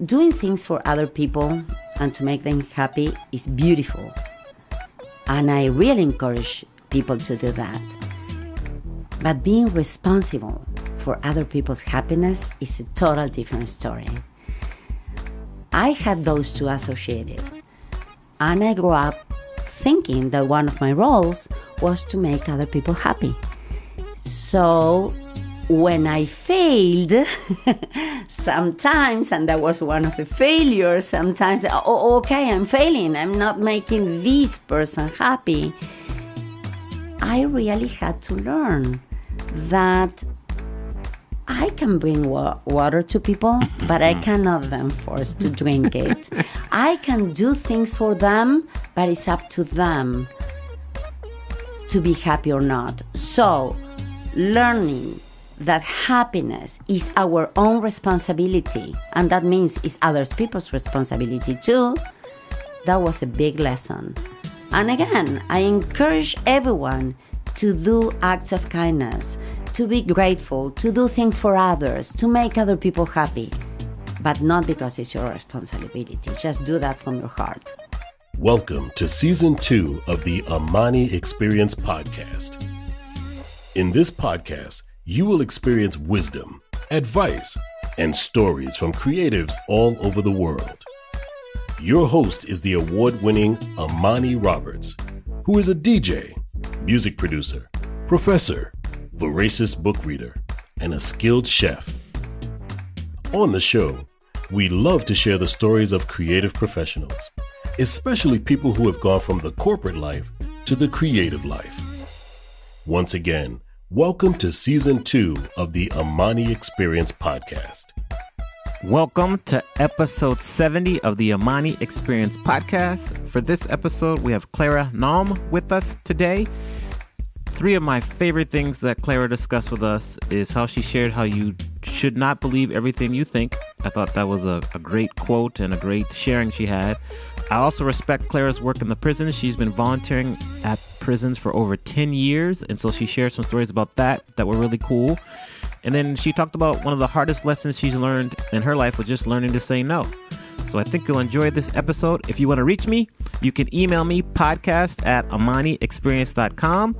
doing things for other people and to make them happy is beautiful. And I really encourage people to do that. But being responsible for other people's happiness is a total different story. I had those two associated. And I grew up thinking that one of my roles was to make other people happy. So when I failed, sometimes, and that was one of the failures, sometimes, okay, I'm failing, I'm not making this person happy. I really had to learn that I can bring water to people, but I cannot them force to drink it. I can do things for them, but it's up to them to be happy or not. So, learning that happiness is our own responsibility, and that means it's other people's responsibility too, that was a big lesson. And again, I encourage everyone to do acts of kindness, to be grateful, to do things for others, to make other people happy, but not because it's your responsibility. Just do that from your heart. Welcome to Season 2 of the Amani Experience Podcast. In this podcast, you will experience wisdom, advice, and stories from creatives all over the world. Your host is the award-winning Amani Roberts, who is a DJ, music producer, professor, voracious book reader, and a skilled chef. On the show, we love to share the stories of creative professionals, especially people who have gone from the corporate life to the creative life. Once again, welcome to Season 2 of the Amani Experience Podcast. Welcome to episode 70 of the Amani Experience Podcast. For this episode, we have Clara Naum with us today. Three of my favorite things that Clara discussed with us is how she shared how you should not believe everything you think. I thought that was a great quote and a great sharing she had. I also respect Clara's work in the prisons. She's been volunteering at prisons for over 10 years, and so she shared some stories about that were really cool. And then she talked about one of the hardest lessons she's learned in her life was just learning to say no. So I think you'll enjoy this episode. If you want to reach me, you can email me podcast@amaniexperience.com.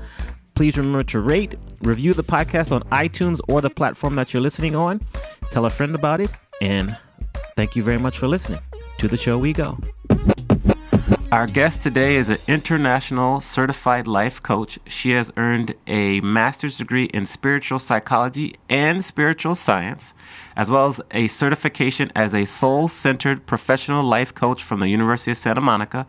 Please remember to rate, review the podcast on iTunes or the platform that you're listening on. Tell a friend about it. And thank you very much for listening. To the show we go. Our guest today is an international certified life coach. She has earned a master's degree in spiritual psychology and spiritual science, as well as a certification as a soul-centered professional life coach from the University of Santa Monica,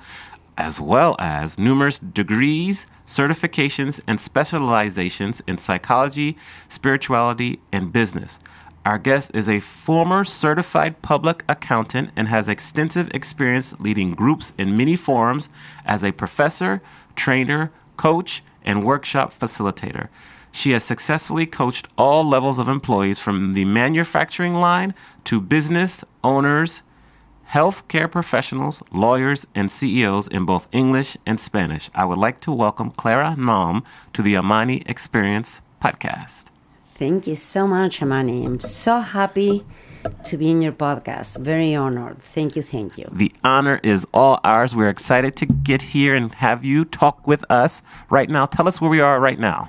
as well as numerous degrees, certifications, and specializations in psychology, spirituality, and business. Our guest is a former certified public accountant and has extensive experience leading groups in many forums as a professor, trainer, coach, and workshop facilitator. She has successfully coached all levels of employees from the manufacturing line to business owners, healthcare professionals, lawyers, and CEOs in both English and Spanish. I would like to welcome Clara Naum to the Amani Experience Podcast. Thank you so much, Amani. I'm so happy to be in your podcast. Very honored. Thank you. The honor is all ours. We're excited to get here and have you talk with us right now. Tell us where we are right now.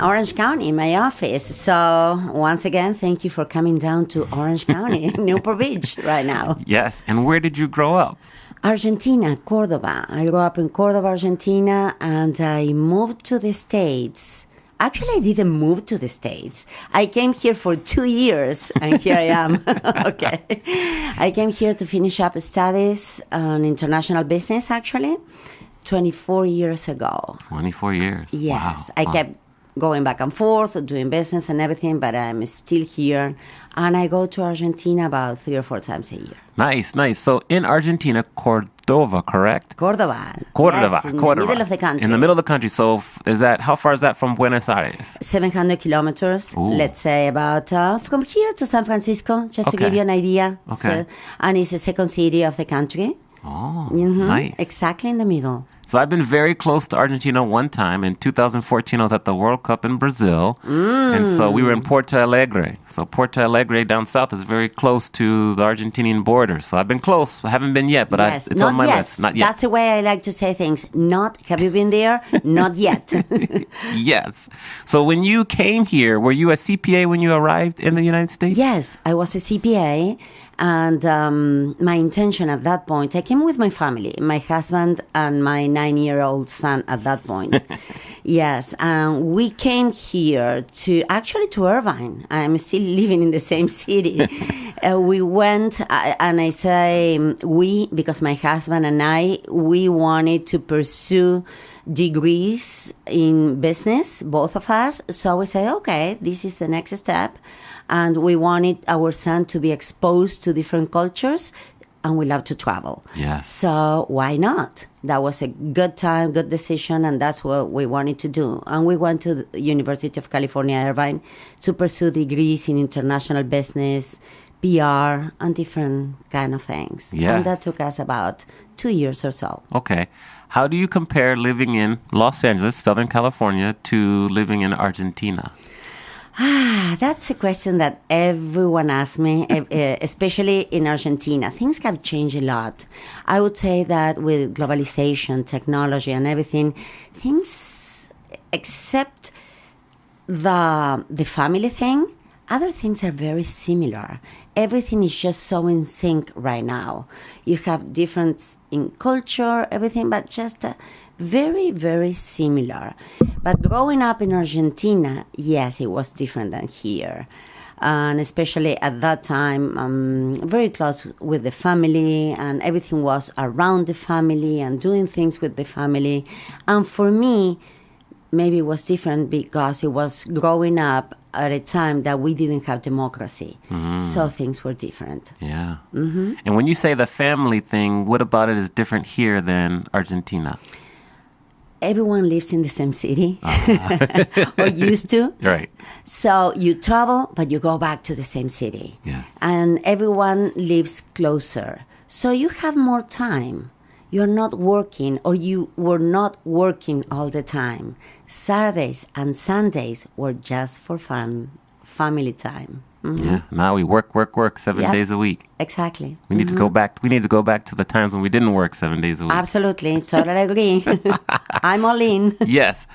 Orange County, my office. So once again, thank you for coming down to Orange County, Newport Beach right now. Yes. And where did you grow up? Argentina, Cordoba. I grew up in Cordoba, Argentina, and I moved to the States. Actually, I didn't move to the States. I came here for 2 years, and here I am. Okay. I came here to finish up studies on international business, actually, 24 years ago. 24 years? Yes. Wow. I kept going back and forth, doing business and everything, but I'm still here. And I go to Argentina about 3 or 4 times a year. Nice. So in Argentina, Cordova, correct? Cordoba. Yes, in the middle of the country. In the middle of the country. So how far is that from Buenos Aires? 700 kilometers, let's say about from here to San Francisco, just to give you an idea. Okay. So, and it's the second city of the country. Oh, nice. Exactly in the middle. So I've been very close to Argentina one time. In 2014, I was at the World Cup in Brazil. And so we were in Porto Alegre. So Porto Alegre down south is very close to the Argentinian border. So I've been close. I haven't been yet, but yes, it's on my yet. list. Not yet. That's the way I like to say things. Have you been there? Not yet. Yes. So when you came here, were you a CPA when you arrived in the United States? Yes, I was a CPA. And my intention at that point, I came with my family, my husband and my 9-year-old son at that point. Yes, we came here to Irvine. I'm still living in the same city. We went, and I say we, because my husband and we wanted to pursue degrees in business, both of us. So we said, okay, this is the next step. And we wanted our son to be exposed to different cultures, and we love to travel. Yes. So why not? That was a good time, good decision, and that's what we wanted to do. And we went to the University of California, Irvine, to pursue degrees in international business, PR, and different kind of things. Yes. And that took us about 2 years or so. Okay. How do you compare living in Los Angeles, Southern California, to living in Argentina? That's a question that everyone asks me, especially in Argentina. Things have changed a lot. I would say that with globalization, technology, and everything, things, except the family thing, other things are very similar. Everything is just so in sync right now. You have difference in culture, everything, but just very, very similar. But growing up in Argentina, yes, it was different than here. And especially at that time, very close with the family, and everything was around the family and doing things with the family. And for me, maybe it was different because it was growing up at a time that we didn't have democracy. So things were different. Yeah. And when you say the family thing, what about it is different here than Argentina? Everyone lives in the same city, or used to. Right. So you travel, but you go back to the same city. Yes. And everyone lives closer. So you have more time. You're not working, or you were not working all the time. Saturdays and Sundays were just for fun, family time. Yeah. Now we work 7 days a week. Exactly. We need to go back. We need to go back to the times when we didn't work 7 days a week. Absolutely. Totally agree. I'm all in. Yes.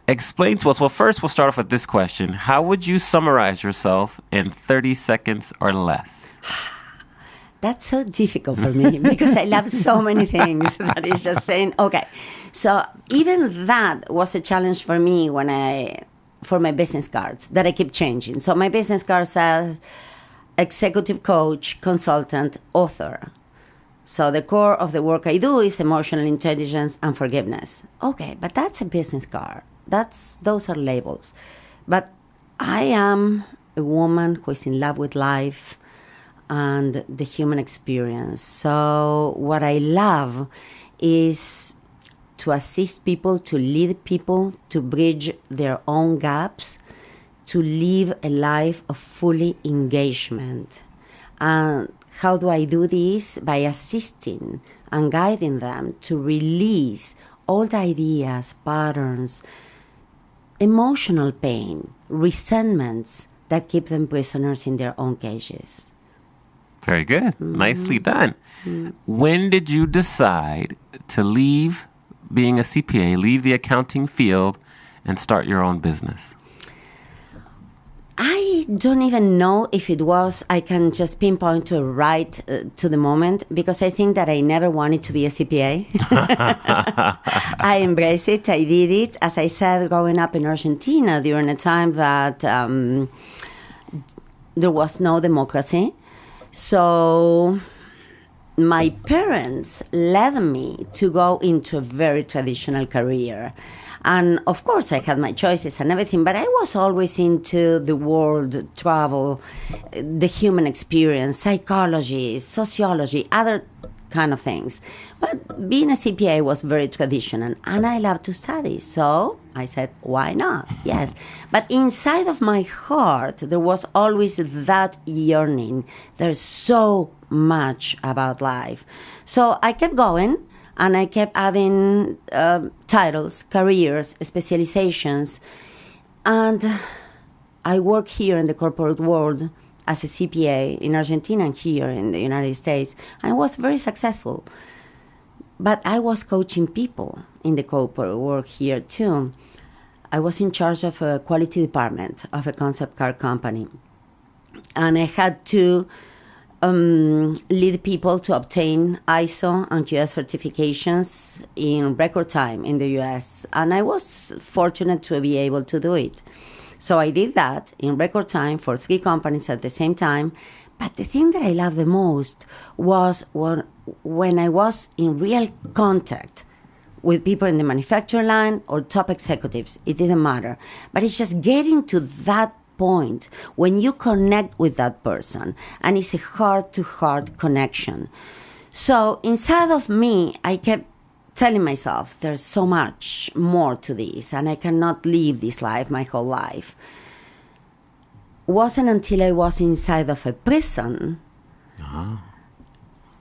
Explain to us. Well, first we'll start off with this question. How would you summarize yourself in 30 seconds or less? That's so difficult for me because I love so many things that is just saying, okay. So even that was a challenge for me for my business cards that I keep changing. So my business card says executive coach, consultant, author. So the core of the work I do is emotional intelligence and forgiveness. Okay, but that's a business card. Those are labels. But I am a woman who is in love with life and the human experience. So what I love is to assist people, to lead people, to bridge their own gaps, to live a life of fully engagement. And how do I do this? By assisting and guiding them to release old ideas, patterns, emotional pain, resentments that keep them prisoners in their own cages. Very good. Nicely done. When did you decide to leave being a CPA, leave the accounting field, and start your own business? I don't even know if it was, I can just pinpoint to the moment, because I think that I never wanted to be a CPA. I embraced it, I did it. As I said, growing up in Argentina during a time that there was no democracy. So my parents led me to go into a very traditional career. And of course, I had my choices and everything, but I was always into the world, travel, the human experience, psychology, sociology, other kind of things. But being a CPA was very traditional, and I love to study. So I said, why not? Yes. But inside of my heart, there was always that yearning. There's so much about life. So I kept going. And I kept adding titles, careers, specializations. And I work here in the corporate world as a CPA in Argentina and here in the United States. And I was very successful. But I was coaching people in the corporate work here too. I was in charge of a quality department of a concept car company. And I had to lead people to obtain ISO and QS certifications in record time in the US. And I was fortunate to be able to do it. So I did that in record time for 3 companies at the same time. But the thing that I loved the most was when I was in real contact with people in the manufacturing line or top executives. It didn't matter. But it's just getting to that point when you connect with that person, and it's a heart-to-heart connection. So inside of me, I kept telling myself, there's so much more to this, and I cannot live this life my whole life. Wasn't until I was inside of a prison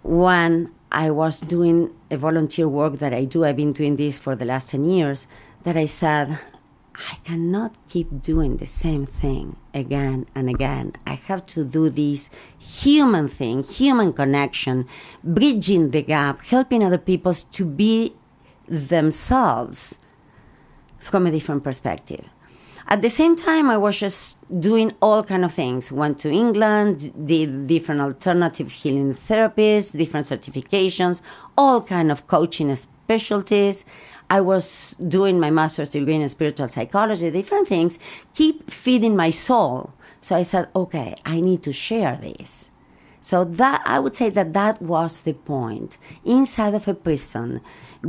when I was doing a volunteer work that I do. I've been doing this for the last 10 years, that I said, I cannot keep doing the same thing again and again. I have to do this human thing, human connection, bridging the gap, helping other people to be themselves from a different perspective. At the same time, I was just doing all kind of things. Went to England, did different alternative healing therapies, different certifications, all kind of coaching specialties. I was doing my master's degree in spiritual psychology, different things, keep feeding my soul. So I said, okay, I need to share this. So that I would say that was the point. Inside of a prison,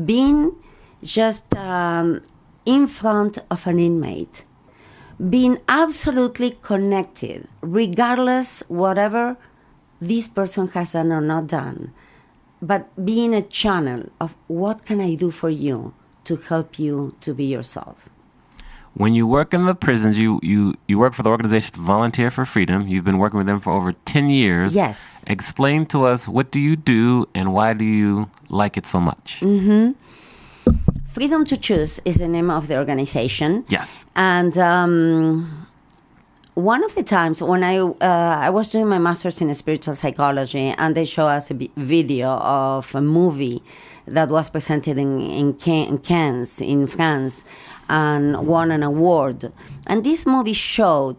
being just in front of an inmate, being absolutely connected, regardless whatever this person has done or not done, but being a channel of what can I do for you to help you to be yourself. When you work in the prisons, you work for the organization Volunteer for Freedom. You've been working with them for over 10 years. Yes. Explain to us, what do you do and why do you like it so much? Mm-hmm. Freedom to Choose is the name of the organization. Yes. And one of the times when I was doing my master's in spiritual psychology, and they show us a video of a movie that was presented in Cannes, in France, and won an award. And this movie showed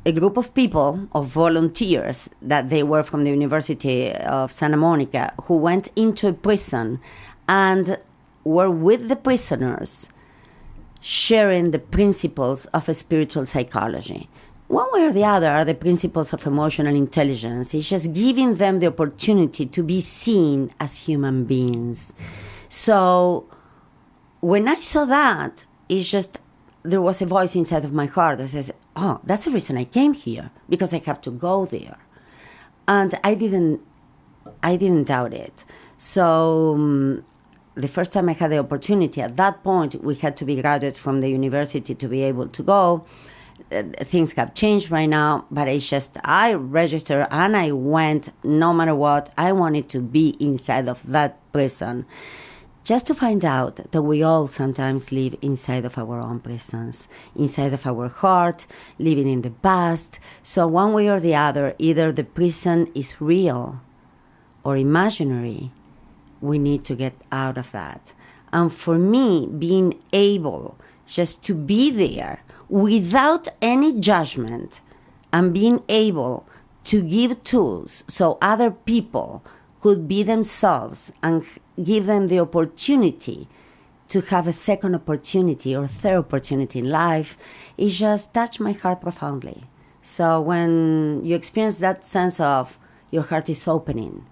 a group of people, of volunteers, that they were from the University of Santa Monica, who went into a prison and were with the prisoners, sharing the principles of a spiritual psychology. One way or the other are the principles of emotional intelligence. It's just giving them the opportunity to be seen as human beings. So when I saw that, it's just, there was a voice inside of my heart that says, oh, that's the reason I came here, because I have to go there. And I didn't doubt it. So the first time I had the opportunity, at that point, we had to be graduated from the university to be able to go. Things have changed right now, but it's just, I registered and I went no matter what. I wanted to be inside of that prison, just to find out that we all sometimes live inside of our own prisons, inside of our heart, living in the past. So one way or the other, either the prison is real or imaginary. We need to get out of that. And for me, being able just to be there without any judgment and being able to give tools so other people could be themselves and give them the opportunity to have a second opportunity or third opportunity in life, it just touched my heart profoundly. So when you experience that sense of your heart is opening,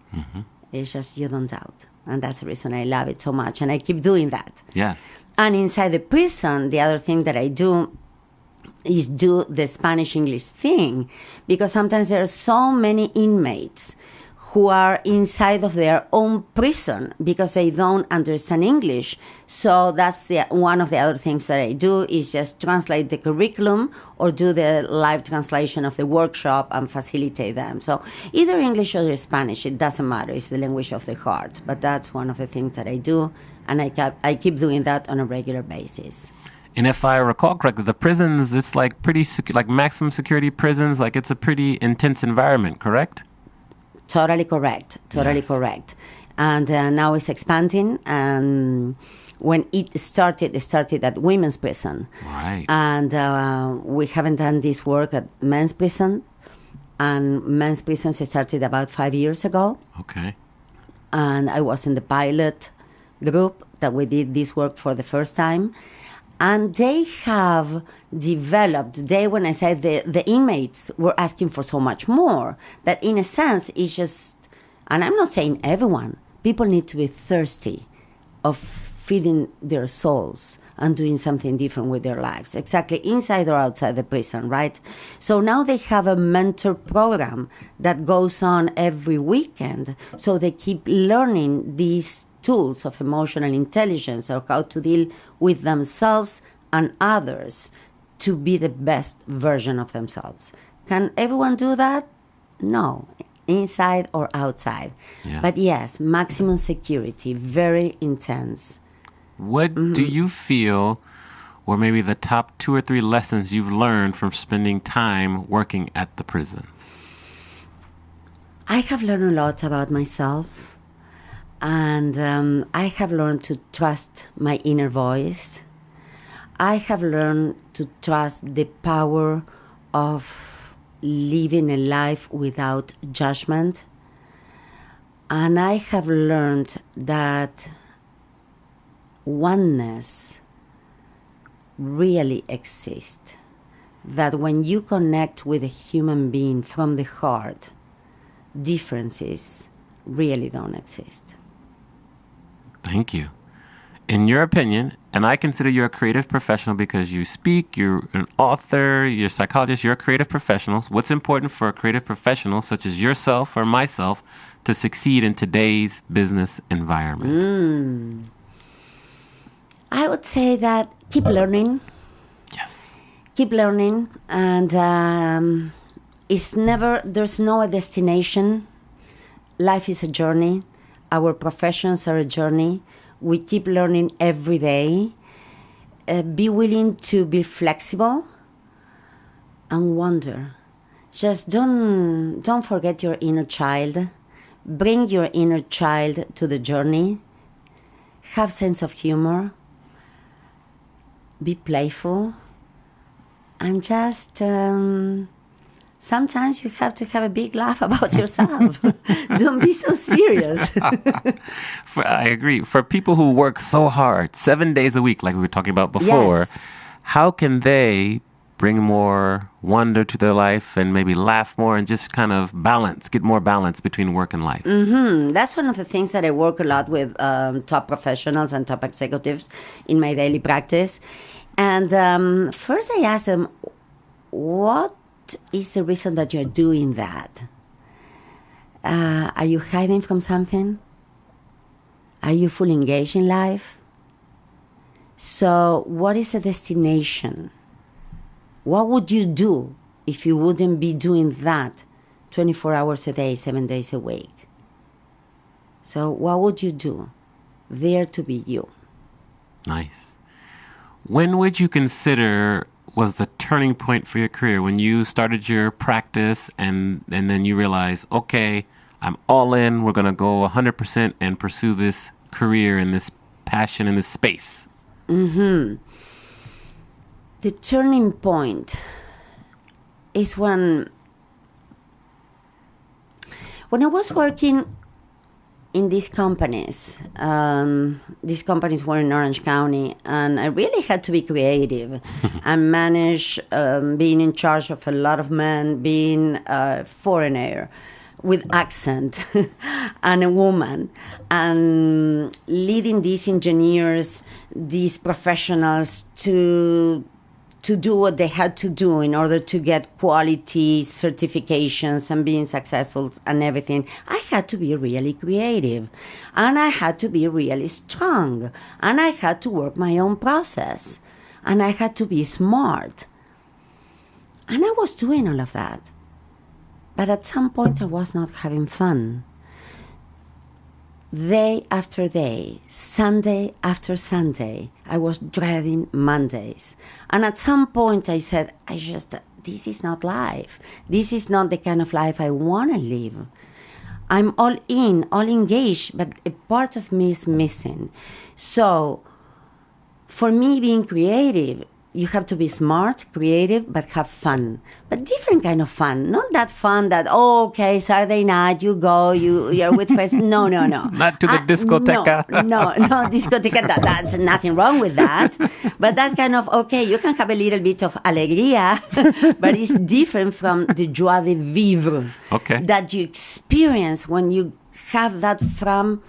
it's just, you don't doubt. And that's the reason I love it so much. And I keep doing that. Yes. And inside the prison, the other thing that I do is do the Spanish-English thing, because sometimes there are so many inmates who are inside of their own prison because they don't understand English. So that's one of the other things that I do is just translate the curriculum or do the live translation of the workshop and facilitate them. So either English or Spanish, it doesn't matter. It's the language of the heart. But that's one of the things that I do, and I keep doing that on a regular basis. And if I recall correctly, the prisons, it's like pretty like maximum security prisons. Like it's a pretty intense environment, correct? Totally correct. Totally Yes. correct. And now it's expanding. And when it started at women's prison. Right. And we haven't done this work at men's prison. And men's prisons started about 5 years ago. Okay. And I was in the pilot group that we did this work for the first time. And they have developed, when I said the inmates were asking for so much more, that in a sense, it's just, and I'm not saying everyone, people need to be thirsty of feeding their souls and doing something different with their lives, exactly inside or outside the prison, right? So now they have a mentor program that goes on every weekend, so they keep learning these tools of emotional intelligence or how to deal with themselves and others to be the best version of themselves. Can everyone do that? No, inside or outside. Yeah. But yes, maximum security, very intense. What do you feel were maybe the top 2 or 3 lessons you've learned from spending time working at the prison? I have learned a lot about myself. And I have learned to trust my inner voice. I have learned to trust the power of living a life without judgment. And I have learned that oneness really exists. That when you connect with a human being from the heart, differences really don't exist. Thank you. In your opinion, and I consider you a creative professional because you speak, you're an author, you're a psychologist, you're a creative professional. What's important for a creative professional such as yourself or myself to succeed in today's business environment? I would say that keep learning. Yes. Keep learning. And there's no destination. Life is a journey. Our professions are a journey. We keep learning every day. Be willing to be flexible and wonder. Just don't forget your inner child. Bring your inner child to the journey. Have sense of humor. Be playful. And just sometimes you have to have a big laugh about yourself. Don't be so serious. I agree. For people who work so hard, 7 days a week, like we were talking about before, Yes. how can they bring more wonder to their life and maybe laugh more and just kind of get more balance between work and life? That's one of the things that I work a lot with top professionals and top executives in my daily practice. And first I ask them, what is the reason that you're doing that? Are you hiding from something? Are you fully engaged in life? So what is the destination? What would you do if you wouldn't be doing that 24 hours a day, 7 days a week? So what would you do? There to be you. Nice. When would you consider was the turning point for your career? When you started your practice and then you realized, okay, I'm all in, we're going to go 100% and pursue this career and this passion in this space? The turning point is when I was working in these companies were in Orange County, and I really had to be creative and manage being in charge of a lot of men, being a foreigner with accent and a woman, and leading these engineers, these professionals to to do what they had to do in order to get quality certifications and being successful and everything, I had to be really creative. And I had to be really strong. And I had to work my own process. And I had to be smart. And I was doing all of that. But at some point, I was not having fun. Day after day, Sunday after Sunday, I was dreading Mondays. And at some point I said, this is not life. This is not the kind of life I want to live. I'm all in, all engaged, but a part of me is missing. So for me, being creative, you have to be smart, creative, but have fun. But different kind of fun. Not that fun that, okay, Saturday night, you go, you're with friends. No. Not to the discoteca. No, discoteca, that's nothing wrong with that. But that kind of, okay, you can have a little bit of alegría, but it's different from the joie de vivre that you experience when you have that from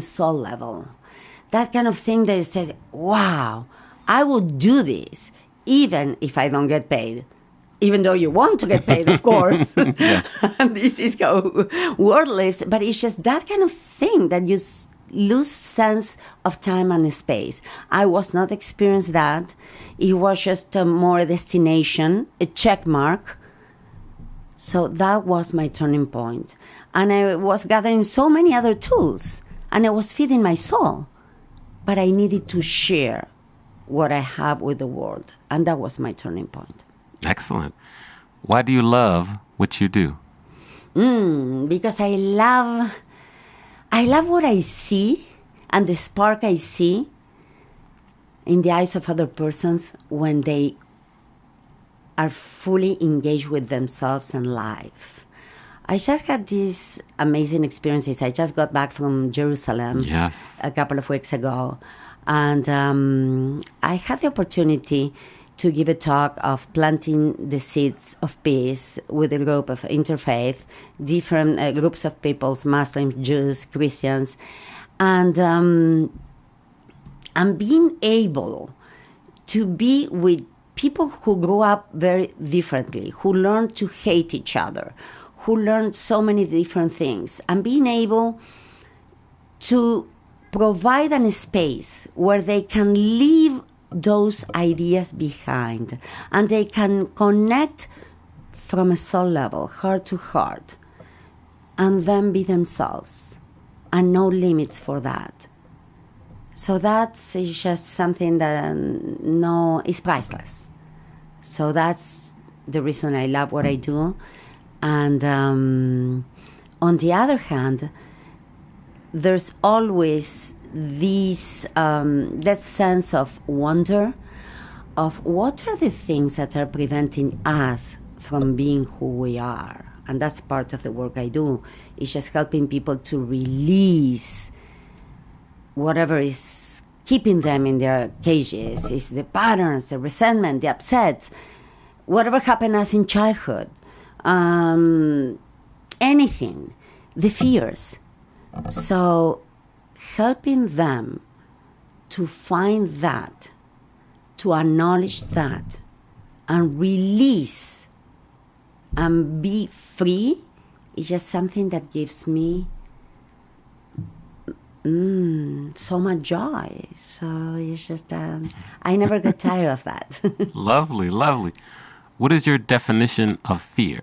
soul level. That kind of thing that you said, wow, I would do this even if I don't get paid. Even though you want to get paid, of course. Yes. And this is how world lives. But it's just that kind of thing that you lose sense of time and space. I was not experiencing that. It was just more a destination, a check mark. So that was my turning point. And I was gathering so many other tools. And I was feeding my soul. But I needed to share what I have with the world. And that was my turning point. Excellent. Why do you love what you do? Because I love what I see and the spark I see in the eyes of other persons when they are fully engaged with themselves and life. I just had these amazing experiences. I just got back from Jerusalem a couple of weeks ago. And I had the opportunity to give a talk of planting the seeds of peace with a group of interfaith, different groups of peoples, Muslims, Jews, Christians. And being able to be with people who grew up very differently, who learned to hate each other, who learned so many different things, and being able to provide a space where they can leave those ideas behind and they can connect from a soul level, heart to heart, and then be themselves, and no limits for that. So that's just something that is priceless. So that's the reason I love what I do. And on the other hand, there's always this that sense of wonder of what are the things that are preventing us from being who we are. And that's part of the work I do. It's just helping people to release whatever is keeping them in their cages. It's the patterns, the resentment, the upsets, whatever happened us in childhood. Anything, the fears. So helping them to find that, to acknowledge that, and release and be free is just something that gives me so much joy. So it's just, I never get tired of that. Lovely, lovely. What is your definition of fear?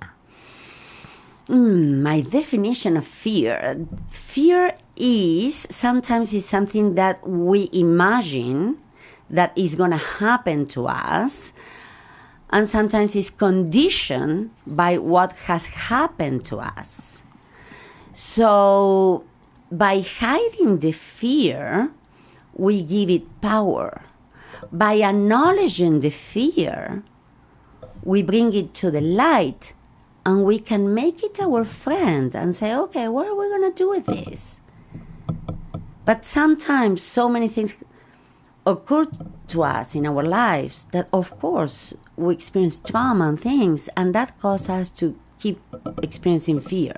My definition of fear. Fear is sometimes something that we imagine that is going to happen to us, and sometimes it's conditioned by what has happened to us. So by hiding the fear, we give it power. By acknowledging the fear, we bring it to the light, and we can make it our friend and say, okay, what are we going to do with this? But sometimes so many things occur to us in our lives that, of course, we experience trauma and things, and that causes us to keep experiencing fear.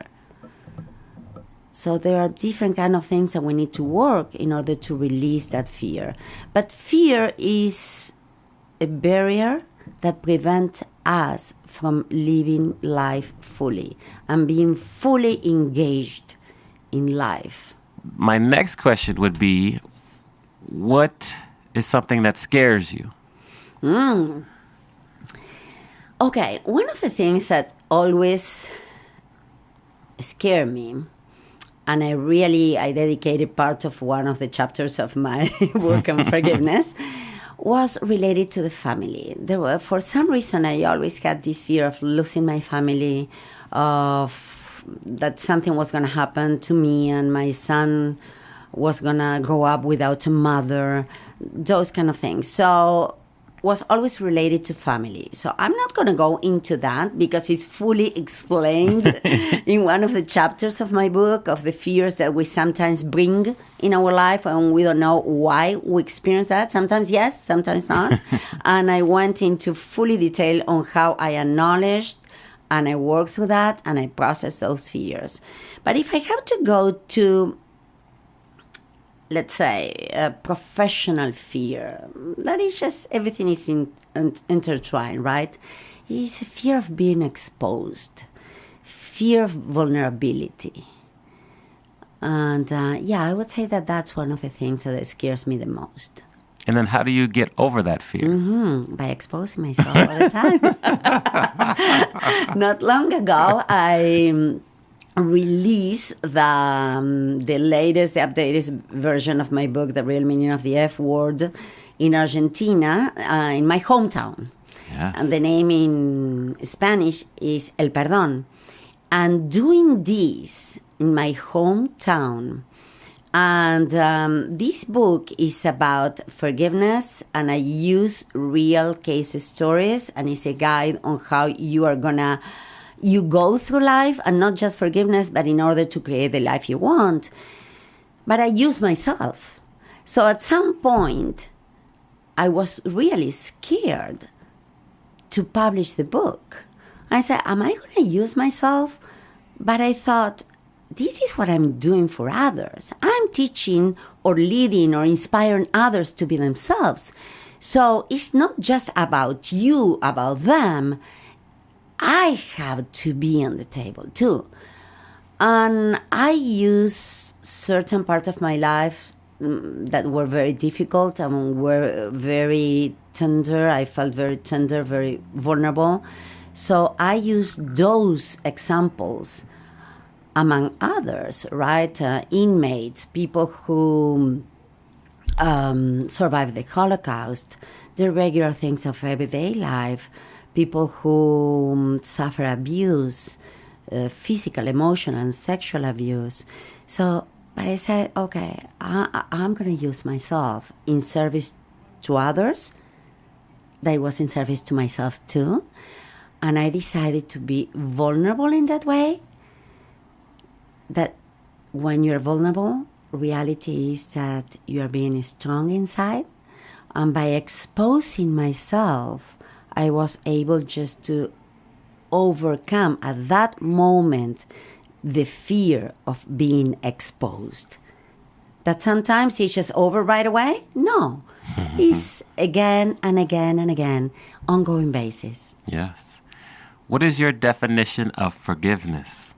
So there are different kind of things that we need to work in order to release that fear. But fear is a barrier that prevents us from living life fully and being fully engaged in life. My next question would be, what is something that scares you? Okay, one of the things that always scare me, and I dedicated part of one of the chapters of my work on forgiveness, was related to the family. For some reason, I always had this fear of losing my family, of that something was going to happen to me and my son was going to grow up without a mother, those kind of things. So was always related to family. So I'm not going to go into that because it's fully explained in one of the chapters of my book of the fears that we sometimes bring in our life and we don't know why we experience that. Sometimes yes, sometimes not. And I went into fully detail on how I acknowledged and I worked through that and I processed those fears. But if I have to go to, let's say, a professional fear, that is just everything is intertwined, right? It's a fear of being exposed, fear of vulnerability. And I would say that that's one of the things that scares me the most. And then how do you get over that fear? By exposing myself all the time. Not long ago, I released the latest, the updated version of my book, The Real Meaning of the F Word, in Argentina, in my hometown. Yes. And the name in Spanish is El Perdón. And doing this in my hometown, and this book is about forgiveness, and I use real case stories, and it's a guide on how you go through life, and not just forgiveness, but in order to create the life you want. But I use myself. So at some point, I was really scared to publish the book. I said, am I going to use myself? But I thought, this is what I'm doing for others. I'm teaching or leading or inspiring others to be themselves. So it's not just about you, about them. I have to be on the table too. And I use certain parts of my life that were very difficult and were very tender. I felt very tender, very vulnerable. So I use those examples among others, right? Inmates, people who survived the Holocaust, the regular things of everyday life, people who suffer abuse, physical, emotional, and sexual abuse. So, but I said, okay, I'm going to use myself in service to others. That was in service to myself too. And I decided to be vulnerable in that way. That when you're vulnerable, reality is that you are being strong inside. And by exposing myself, I was able just to overcome at that moment the fear of being exposed. That sometimes it's just over right away. No, it's again and again and again, ongoing basis. Yes. What is your definition of forgiveness?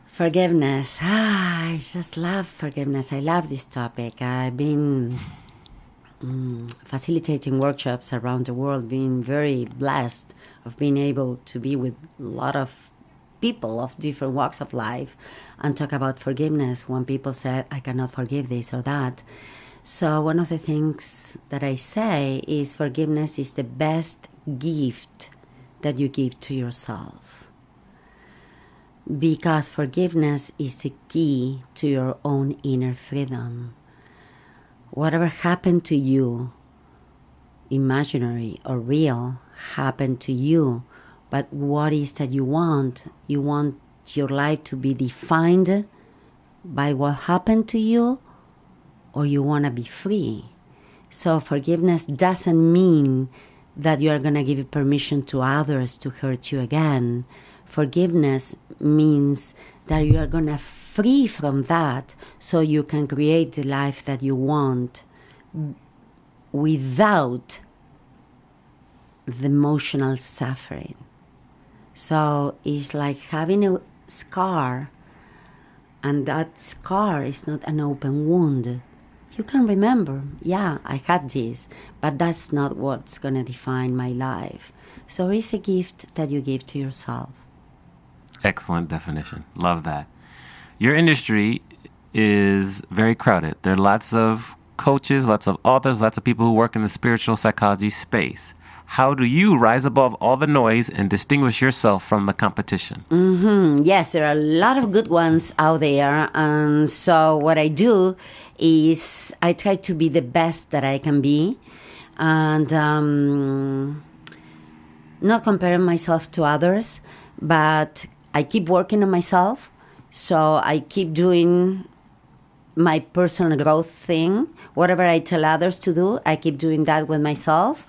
Forgiveness. I just love forgiveness. I love this topic. I've been facilitating workshops around the world, being very blessed of being able to be with a lot of people of different walks of life and talk about forgiveness when people say, I cannot forgive this or that. So one of the things that I say is forgiveness is the best gift that you give to yourself. Because forgiveness is the key to your own inner freedom. Whatever happened to you, imaginary or real, happened to you. But what is that you want? You want your life to be defined by what happened to you, or you want to be free? So forgiveness doesn't mean that you are going to give permission to others to hurt you again. Forgiveness means that you are going to free from that so you can create the life that you want without the emotional suffering. So it's like having a scar, and that scar is not an open wound. You can remember, yeah, I had this, but that's not what's going to define my life. So it's a gift that you give to yourself. Excellent definition. Love that. Your industry is very crowded. There are lots of coaches, lots of authors, lots of people who work in the spiritual psychology space. How do you rise above all the noise and distinguish yourself from the competition? Yes, there are a lot of good ones out there. And so what I do is I try to be the best that I can be, and not comparing myself to others, but I keep working on myself. So I keep doing my personal growth thing. Whatever I tell others to do, I keep doing that with myself.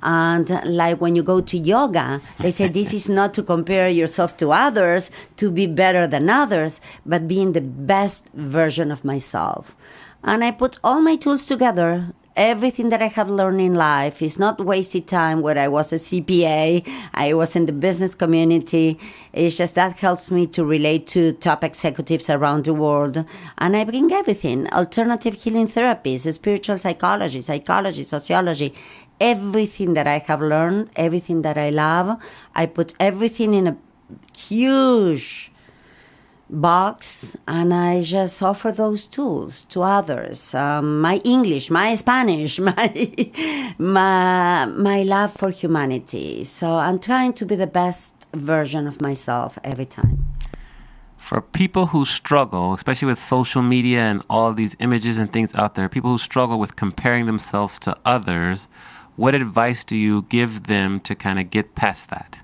And like when you go to yoga, they say this is not to compare yourself to others, to be better than others, but being the best version of myself. And I put all my tools together. Everything that I have learned in life is not wasted time. Where I was a CPA, I was in the business community. It's just that helps me to relate to top executives around the world. And I bring everything: alternative healing therapies, spiritual psychology, sociology, everything that I have learned, everything that I love. I put everything in a huge box, and I just offer those tools to others. My English, my Spanish, my love for humanity. So I'm trying to be the best version of myself every time. For people who struggle, especially with social media and all these images and things out there, people who struggle with comparing themselves to others, what advice do you give them to kind of get past that?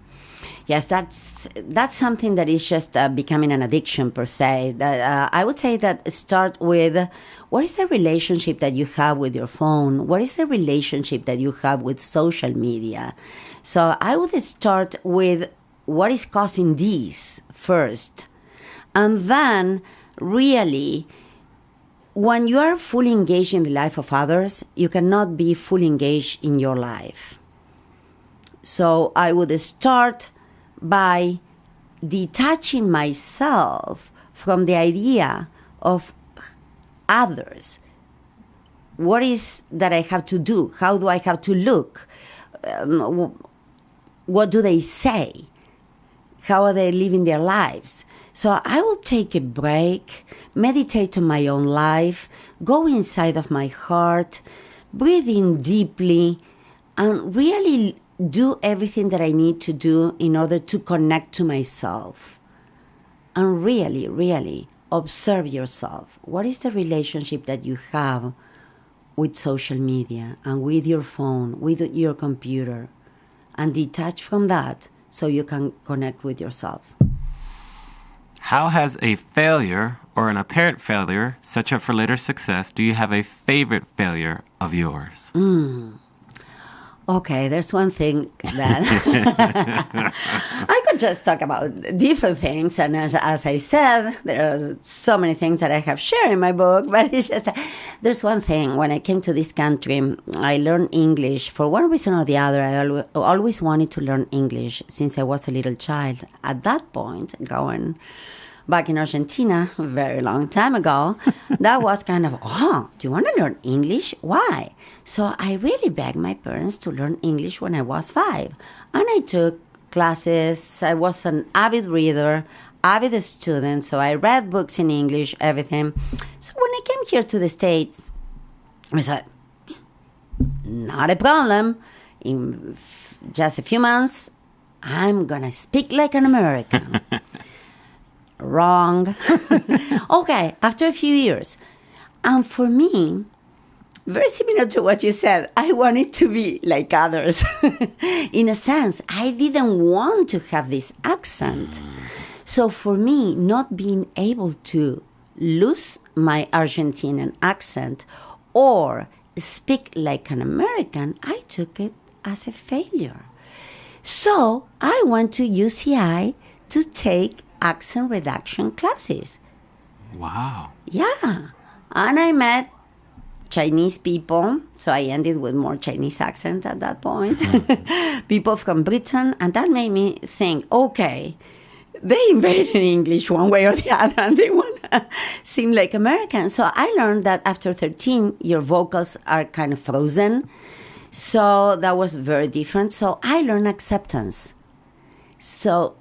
Yes, that's something that is just becoming an addiction per se. That I would say that start with, what is the relationship that you have with your phone? What is the relationship that you have with social media? So I would start with what is causing these first. And then really, when you are fully engaged in the life of others, you cannot be fully engaged in your life. So I would start by detaching myself from the idea of others. What is that I have to do? How do I have to look? What do they say? How are they living their lives? So I will take a break, meditate on my own life, go inside of my heart, breathe in deeply, and really do everything that I need to do in order to connect to myself. And really, really observe yourself. What is the relationship that you have with social media and with your phone, with your computer? And detach from that so you can connect with yourself. How has a failure or an apparent failure set you up for later success? Do you have a favorite failure of yours? Okay, there's one thing that I could just talk about different things. And as I said, there are so many things that I have shared in my book. But it's just, there's one thing. When I came to this country, I learned English. For one reason or the other, I always wanted to learn English since I was a little child. At that point, going back in Argentina, a very long time ago, that was kind of, do you want to learn English? Why? So I really begged my parents to learn English when I was 5. And I took classes. I was an avid reader, avid student, so I read books in English, everything. So when I came here to the States, I said, not a problem. In just a few months, I'm going to speak like an American. Wrong. Okay, after a few years. And for me, very similar to what you said, I wanted to be like others. In a sense, I didn't want to have this accent. So for me, not being able to lose my Argentinian accent or speak like an American, I took it as a failure. So I went to UCI to take accent reduction classes. Wow. Yeah. And I met Chinese people, so I ended with more Chinese accent at that point. People from Britain, and that made me think, okay, they invaded English one way or the other, and they want to seem like Americans. So I learned that after 13, your vocals are kind of frozen. So that was very different. So I learned acceptance. So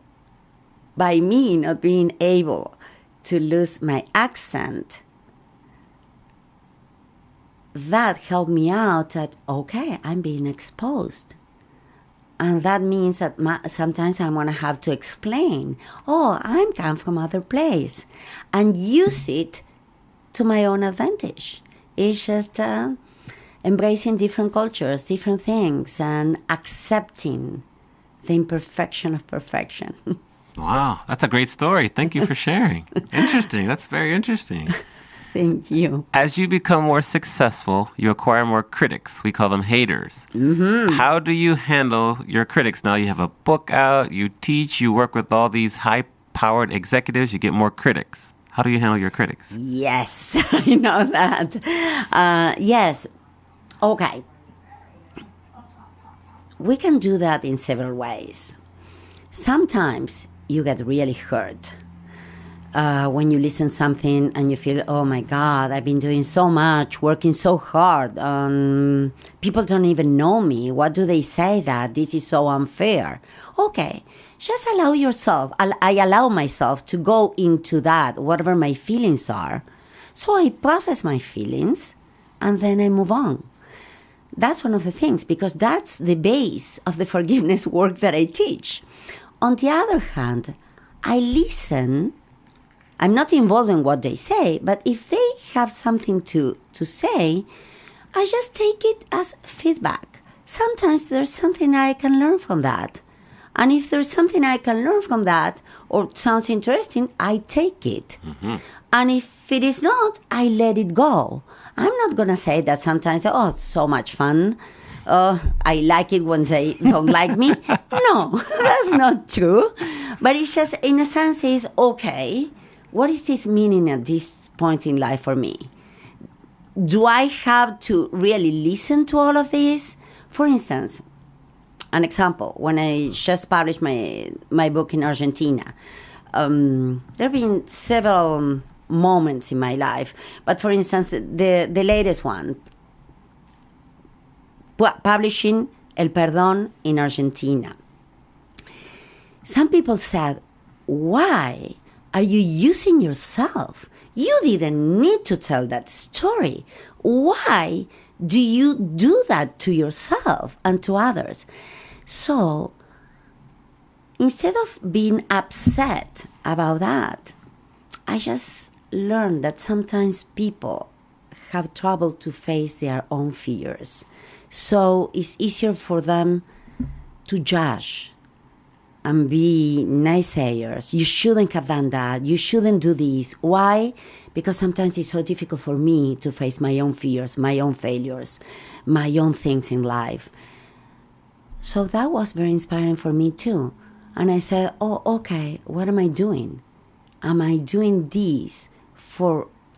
by me not being able to lose my accent, that helped me out that, okay, I'm being exposed. And that means that sometimes I'm going to have to explain, oh, I'm come from other place, and use it to my own advantage. It's just embracing different cultures, different things, and accepting the imperfection of perfection. Wow, that's a great story. Thank you for sharing. Interesting. That's very interesting. Thank you. As you become more successful, you acquire more critics. We call them haters. Mm-hmm. How do you handle your critics? Now you have a book out, you teach, you work with all these high-powered executives, you get more critics. How do you handle your critics? Yes, I know that. Yes. Okay. We can do that in several ways. Sometimes you get really hurt when you listen to something and you feel, oh my God, I've been doing so much, working so hard. People don't even know me. What do they say that? This is so unfair. Okay, just allow yourself. I allow myself to go into that, whatever my feelings are. So I process my feelings and then I move on. That's one of the things, because that's the base of the forgiveness work that I teach. On the other hand, I listen. I'm not involved in what they say, but if they have something to say, I just take it as feedback. Sometimes there's something I can learn from that. And if there's something I can learn from that, or sounds interesting, I take it. Mm-hmm. And if it is not, I let it go. I'm not going to say that sometimes, oh, it's so much fun. I like it when they don't like me. No, that's not true. But it's just, in a sense, is okay. What is this meaning at this point in life for me? Do I have to really listen to all of this? For instance, an example, when I just published my book in Argentina, there have been several moments in my life. But for instance, the latest one, publishing El Perdón in Argentina. Some people said, why are you using yourself? You didn't need to tell that story. Why do you do that to yourself and to others? So instead of being upset about that, I just learned that sometimes people have trouble to face their own fears. So it's easier for them to judge and be naysayers. You shouldn't have done that. You shouldn't do this. Why? Because sometimes it's so difficult for me to face my own fears, my own failures, my own things in life. So that was very inspiring for me too. And I said, oh, okay, what am I doing? Am I doing this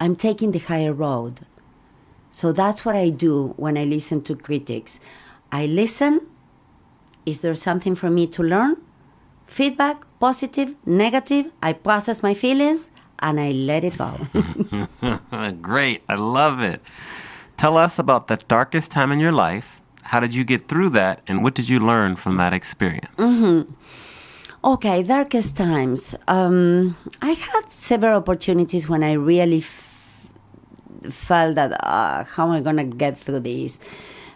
I'm taking the higher road? So that's what I do when I listen to critics. I listen. Is there something for me to learn? Feedback, positive, negative. I process my feelings and I let it go. Great. I love it. Tell us about the darkest time in your life. How did you get through that? And what did you learn from that experience? Mm-hmm. Okay, darkest times. I had several opportunities when I really felt that, how am I going to get through these?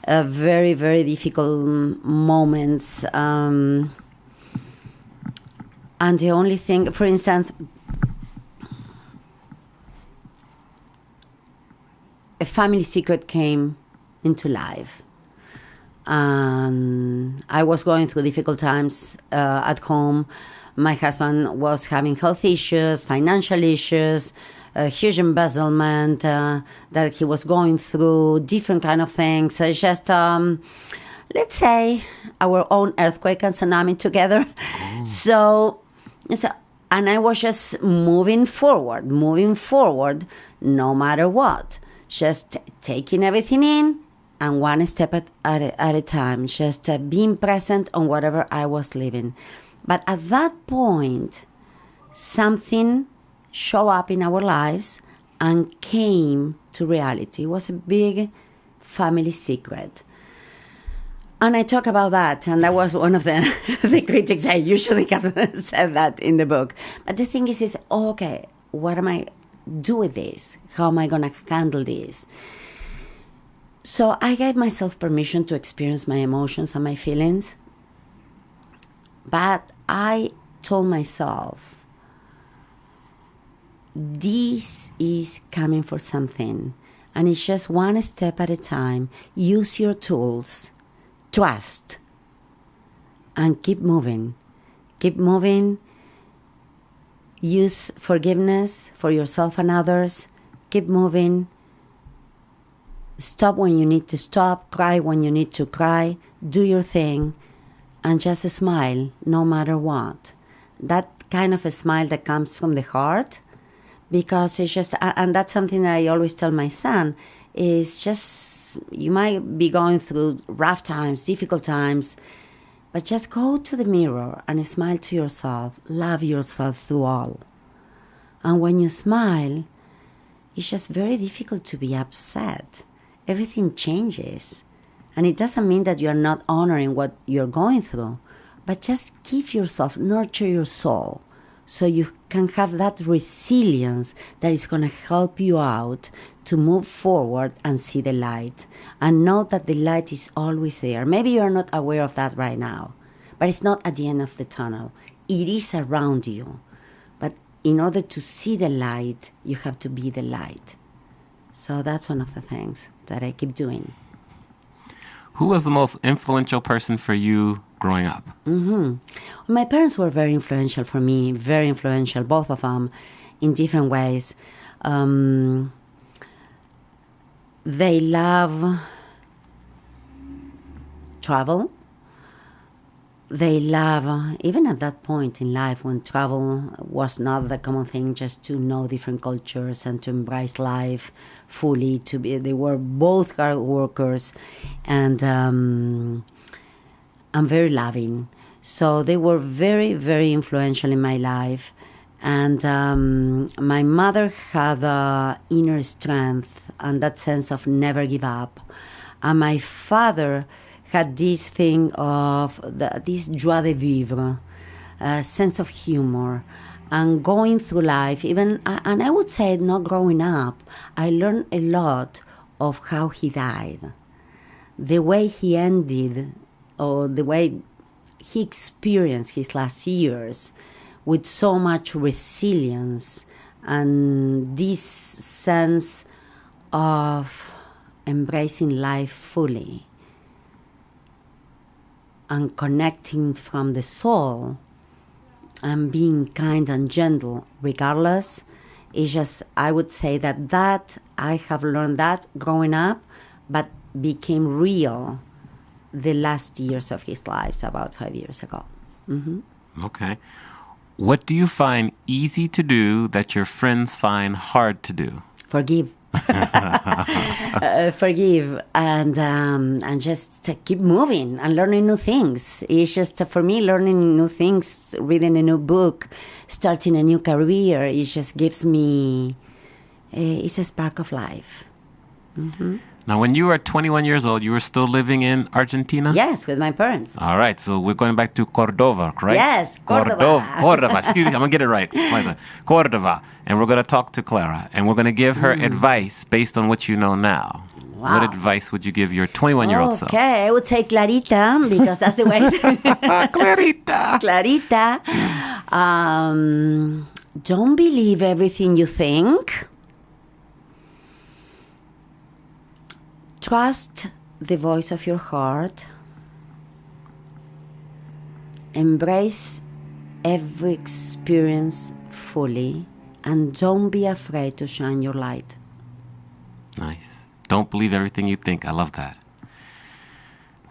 Very, very difficult moments. And the only thing, for instance, a family secret came into life. I was going through difficult times at home. My husband was having health issues, financial issues, huge embezzlement that he was going through, different kind of things. So it's just let's say, our own earthquake and tsunami together. So, and I was just moving forward, no matter what. Just taking everything in and one step at a time. Just being present on whatever I was living. But at that point, something showed up in our lives and came to reality. It was a big family secret. And I talk about that, and that was one of the critics. I usually have said that in the book. But the thing is okay, what am I do with this? How am I going to handle this? So I gave myself permission to experience my emotions and my feelings. But I told myself, this is coming for something. And it's just one step at a time. Use your tools. Trust. And keep moving. Keep moving. Use forgiveness for yourself and others. Keep moving. Stop when you need to stop. Cry when you need to cry. Do your thing. And just smile no matter what. That kind of a smile that comes from the heart. Because it's just, and that's something that I always tell my son, is just, you might be going through rough times, difficult times, but just go to the mirror and smile to yourself. Love yourself through all. And when you smile, it's just very difficult to be upset. Everything changes. And it doesn't mean that you're not honoring what you're going through, but just give yourself, nurture your soul, so you can have that resilience that is going to help you out to move forward and see the light. And know that the light is always there. Maybe you're not aware of that right now, but it's not at the end of the tunnel. It is around you. But in order to see the light, you have to be the light. So that's one of the things that I keep doing. Who was the most influential person for you growing up? My parents were very influential for me, very influential, both of them, in different ways. They love travel. They love, even at that point in life when travel was not the common thing, just to know different cultures and to embrace life fully. They were both hard workers and very loving. So they were very, very influential in my life. And my mother had inner strength and that sense of never give up. And my father had this thing of this joie de vivre, sense of humor, and going through life. Even, and I would say, not growing up, I learned a lot of how he died, the way he ended, or the way he experienced his last years with so much resilience and this sense of embracing life fully and connecting from the soul and being kind and gentle regardless. It's just, I would say that I have learned that growing up, but became real the last years of his life, about 5 years ago. Okay. What do you find easy to do that your friends find hard to do? Forgive. Forgive and just keep moving and learning new things. It's just, for me, learning new things, reading a new book, starting a new career, it just gives me, it's a spark of life. Now, when you were 21 years old, you were still living in Argentina? Yes, with my parents. All right, so we're going back to Cordova, right? Yes, Cordova. Cordova, excuse me, I'm going to get it right. Cordova. And we're going to talk to Clara, and we're going to give her advice based on what you know now. Wow. What advice would you give your 21-year-old self? Okay, I would say Clarita, because that's the way. Clarita. Clarita. Don't believe everything you think. Trust the voice of your heart. Embrace every experience fully. And don't be afraid to shine your light. Nice. Don't believe everything you think. I love that.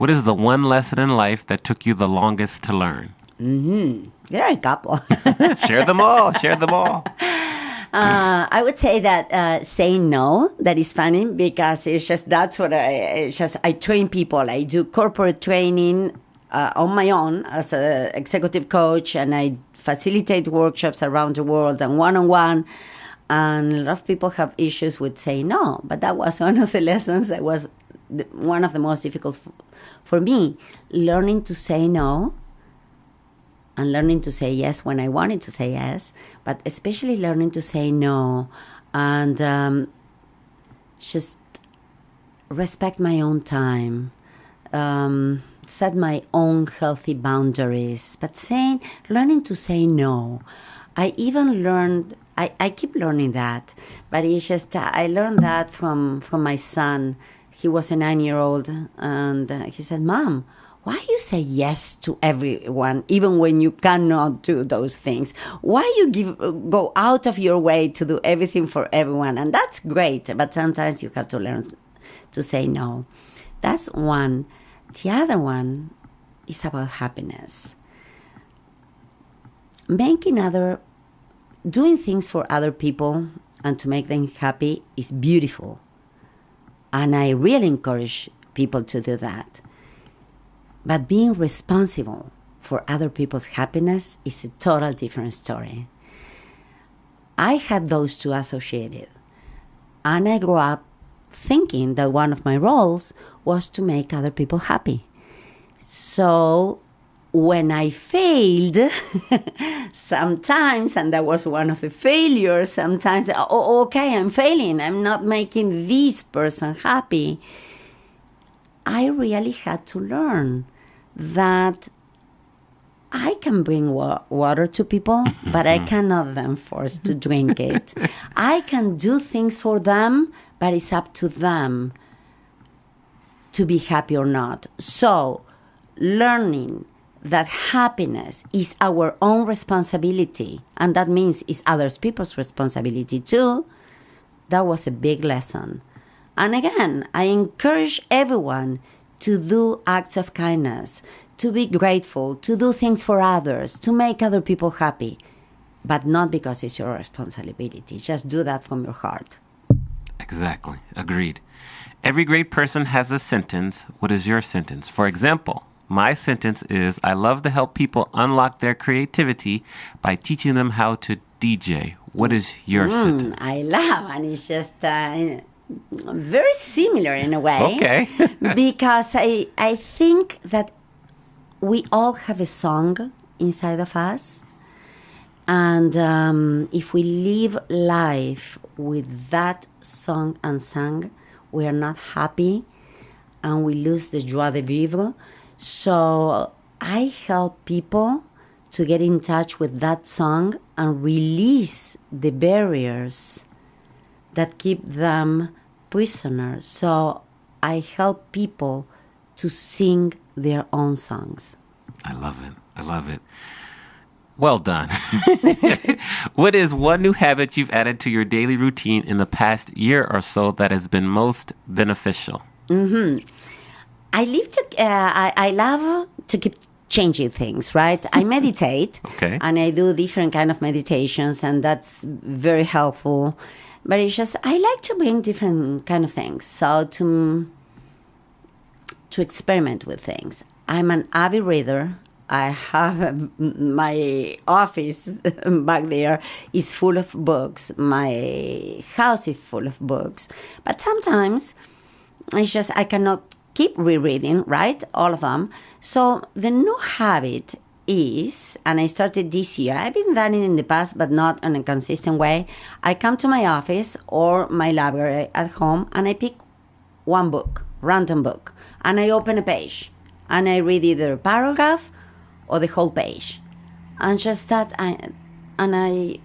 What is the one lesson in life that took you the longest to learn? There are a couple. Share them all. Share them all. I would say that saying no, that is funny because it's just that's what I train people. I do corporate training on my own as an executive coach, and I facilitate workshops around the world and one-on-one. And a lot of people have issues with saying no, but that was one of the lessons that was one of the most difficult for me, learning to say no and learning to say yes when I wanted to say yes, but especially learning to say no and just respect my own time, set my own healthy boundaries, but learning to say no. I even learned, I keep learning that, but it's just, I learned that from my son. He was a 9-year-old, and he said, "Mom, why you say yes to everyone, even when you cannot do those things? Why you go out of your way to do everything for everyone?" And that's great, but sometimes you have to learn to say no. That's one. The other one is about happiness. Doing things for other people and to make them happy is beautiful. And I really encourage people to do that. But being responsible for other people's happiness is a total different story. I had those two associated. And I grew up thinking that one of my roles was to make other people happy. So when I failed sometimes, and that was one of the failures, sometimes, okay, I'm failing, I'm not making this person happy. I really had to learn that I can bring water to people, but I cannot them force to drink it. I can do things for them, but it's up to them to be happy or not. So learning that happiness is our own responsibility, and that means it's other people's responsibility too, that was a big lesson. And again, I encourage everyone to do acts of kindness, to be grateful, to do things for others, to make other people happy, but not because it's your responsibility. Just do that from your heart. Exactly. Agreed. Every great person has a sentence. What is your sentence? For example, my sentence is, I love to help people unlock their creativity by teaching them how to DJ. What is your sentence? I love, and it's just very similar in a way. Okay. Because I think that we all have a song inside of us. And if we live life with that song unsung, we are not happy and we lose the joie de vivre. So I help people to get in touch with that song and release the barriers that keep them prisoners. So I help people to sing their own songs. I love it. I love it. Well done. What is one new habit you've added to your daily routine in the past year or so that has been most beneficial? I love to keep changing things, right? I meditate, Okay. And I do different kind of meditations, and that's very helpful. But it's just, I like to bring different kind of things, so to experiment with things. I'm an avid reader. I have my office back there is full of books. My house is full of books. But sometimes it's just I cannot keep rereading, right? All of them. So the new habit is, and I started this year, I've been done it in the past, but not in a consistent way. I come to my office or my library at home and I pick one book, random book, and I open a page and I read either a paragraph or the whole page. And just that, I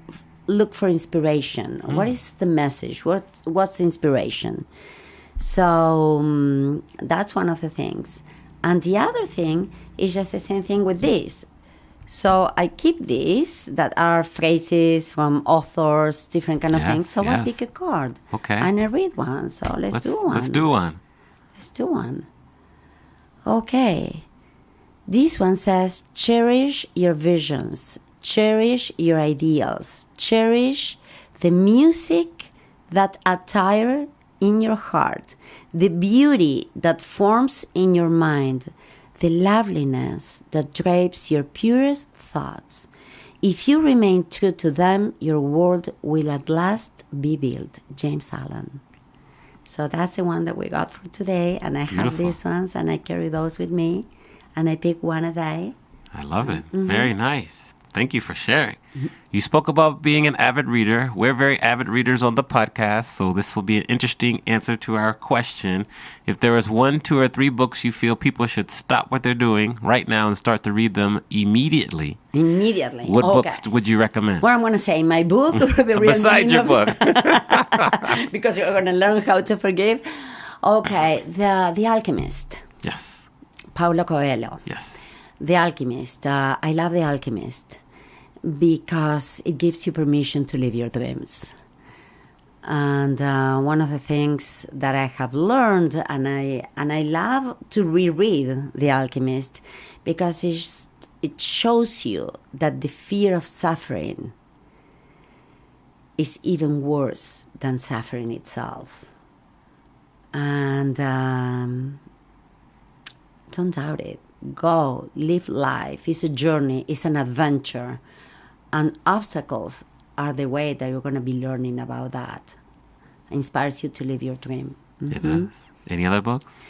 look for inspiration. What is the message? What's the inspiration? So that's one of the things. And the other thing is just the same thing with this. So I keep these that are phrases from authors, different kind of things. So I pick a card. Okay. And I read one. So let's do one. Let's do one. Let's do one. Okay. This one says, cherish your visions, cherish your ideals, cherish the music that attire in your heart, the beauty that forms in your mind, the loveliness that drapes your purest thoughts. If you remain true to them, your world will at last be built. James Allen. So that's the one that we got for today, and I have these ones, and I carry those with me, and I pick one a day. I love it. Very nice. Thank you for sharing. You spoke about being an avid reader. We're very avid readers on the podcast, so this will be an interesting answer to our question. If there is 1, 2, or 3 books you feel people should stop what they're doing right now and start to read them immediately. Immediately. What books would you recommend? Well, I'm going to say my book. Or the real Besides your book. Because you're going to learn how to forgive. Okay, The Alchemist. Yes. Paulo Coelho. Yes. The Alchemist. I love The Alchemist because it gives you permission to live your dreams. And one of the things that I have learned, and I love to reread The Alchemist, because it shows you that the fear of suffering is even worse than suffering itself. And don't doubt it. Go, live life. It's a journey. It's an adventure. And obstacles are the way that you're going to be learning about that. It inspires you to live your dream. It does. Any other books?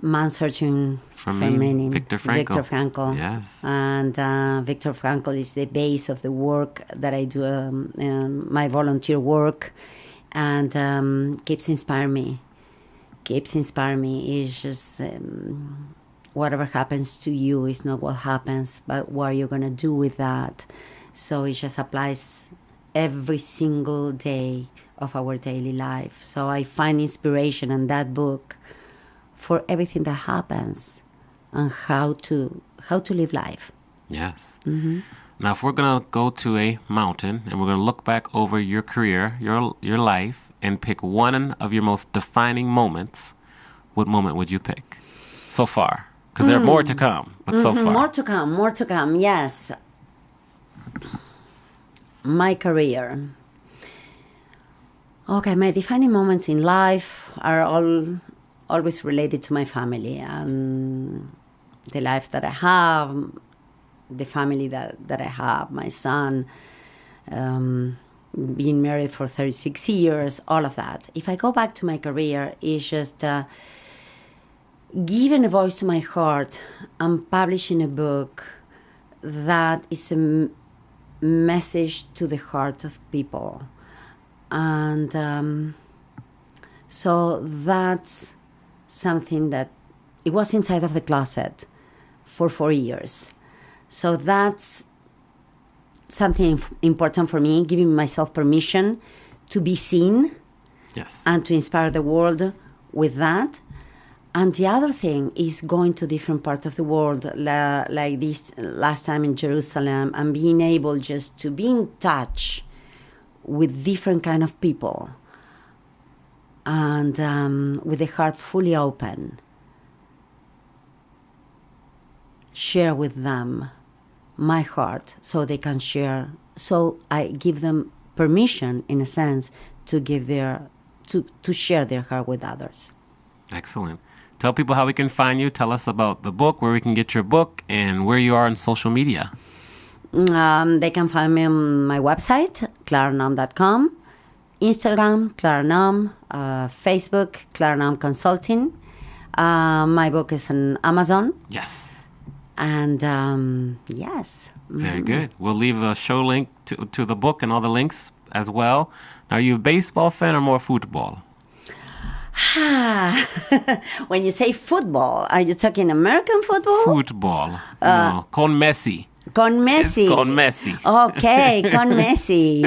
Man Searching for Meaning. Victor Frankl. Yes. And Victor Frankl is the base of the work that I do, my volunteer work, and keeps inspiring me. It's just... whatever happens to you is not what happens, but what are you going to do with that? So it just applies every single day of our daily life. So I find inspiration in that book for everything that happens and how to live life. Yes. Now, if we're going to go to a mountain and we're going to look back over your career, your life, and pick one of your most defining moments, what moment would you pick so far? Because there are more to come, but so far. More to come, yes. My career. Okay, my defining moments in life are always related to my family and the life that I have, the family that I have, my son, being married for 36 years, all of that. If I go back to my career, it's just... giving a voice to my heart and publishing a book that is a message to the heart of people. And so that's something that it was inside of the closet for 4 years. So that's something important for me, giving myself permission to be seen. Yes. And to inspire the world with that. And the other thing is going to different parts of the world, like this last time in Jerusalem, and being able just to be in touch with different kind of people and with the heart fully open. Share with them my heart so they can share. So I give them permission, in a sense, to give to share their heart with others. Excellent. Tell people how we can find you. Tell us about the book, where we can get your book, and where you are on social media. They can find me on my website, claranaum.com, Instagram, Clara Naum, Facebook, Clara Naum Consulting. My book is on Amazon. Yes. And yes. Very good. We'll leave a show link to the book and all the links as well. Now, are you a baseball fan or more football? When you say football, are you talking American football? Football. No, con Messi. Con Messi. It's con Messi. Okay, con Messi.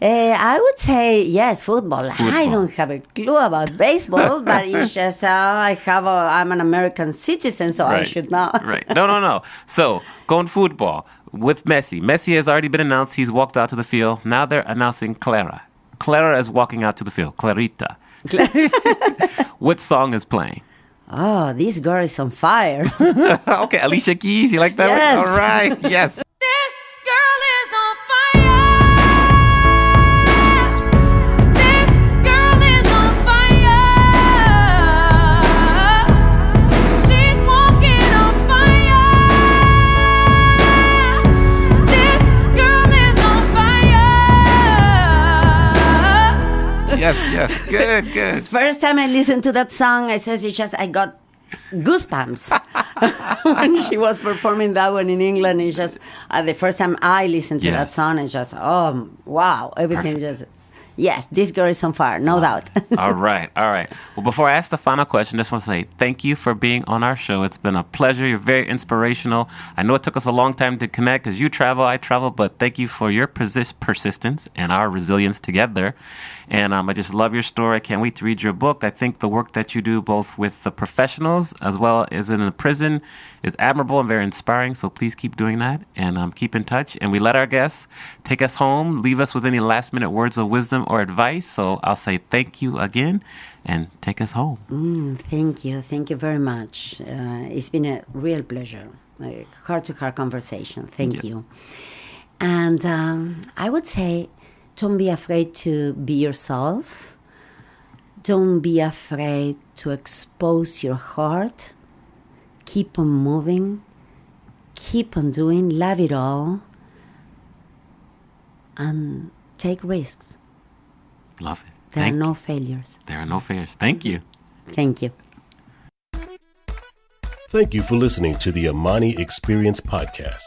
I would say, yes, football. I don't have a clue about baseball, but it's just I'm an American citizen, so right. I should know. Right. No. So, con football with Messi. Messi has already been announced. He's walked out to the field. Now they're announcing Clara. Clara is walking out to the field. Clarita. What song is playing? oh, this girl is on fire. Okay, Alicia Keys, you like that Yes. one? All right, yes. This girl is on fire. This girl is on fire. She's walking on fire. This girl is on fire. Yes. Good. First time I listened to that song, I got goosebumps when she was performing that one in England. It's just the first time I listened to that Yes. song, it's just, oh, wow, everything just, yes, this girl is on fire, no doubt. All right. Well, before I ask the final question, I just want to say thank you for being on our show. It's been a pleasure. You're very inspirational. I know it took us a long time to connect because you travel, I travel, but thank you for your persistence and our resilience together. And I just love your story. I can't wait to read your book. I think the work that you do both with the professionals as well as in the prison is admirable and very inspiring. So please keep doing that and keep in touch. And we let our guests take us home, leave us with any last minute words of wisdom or advice. So I'll say thank you again and take us home. Thank you very much. It's been a real pleasure, a heart-to-heart conversation. Thank you. And I would say, don't be afraid to be yourself. Don't be afraid to expose your heart. Keep on moving. Keep on doing. Love it all. And take risks. Love it. There are no failures. There are no failures. Thank you. Thank you. Thank you for listening to the Amani Experience podcast.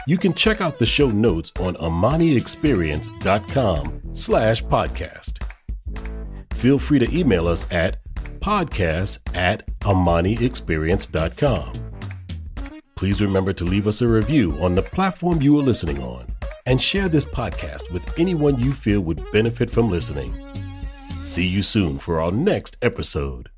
You can check out the show notes on amaniexperience.com/podcast. Feel free to email us at podcast@amaniexperience.com. Please remember to leave us a review on the platform you are listening on and share this podcast with anyone you feel would benefit from listening. See you soon for our next episode.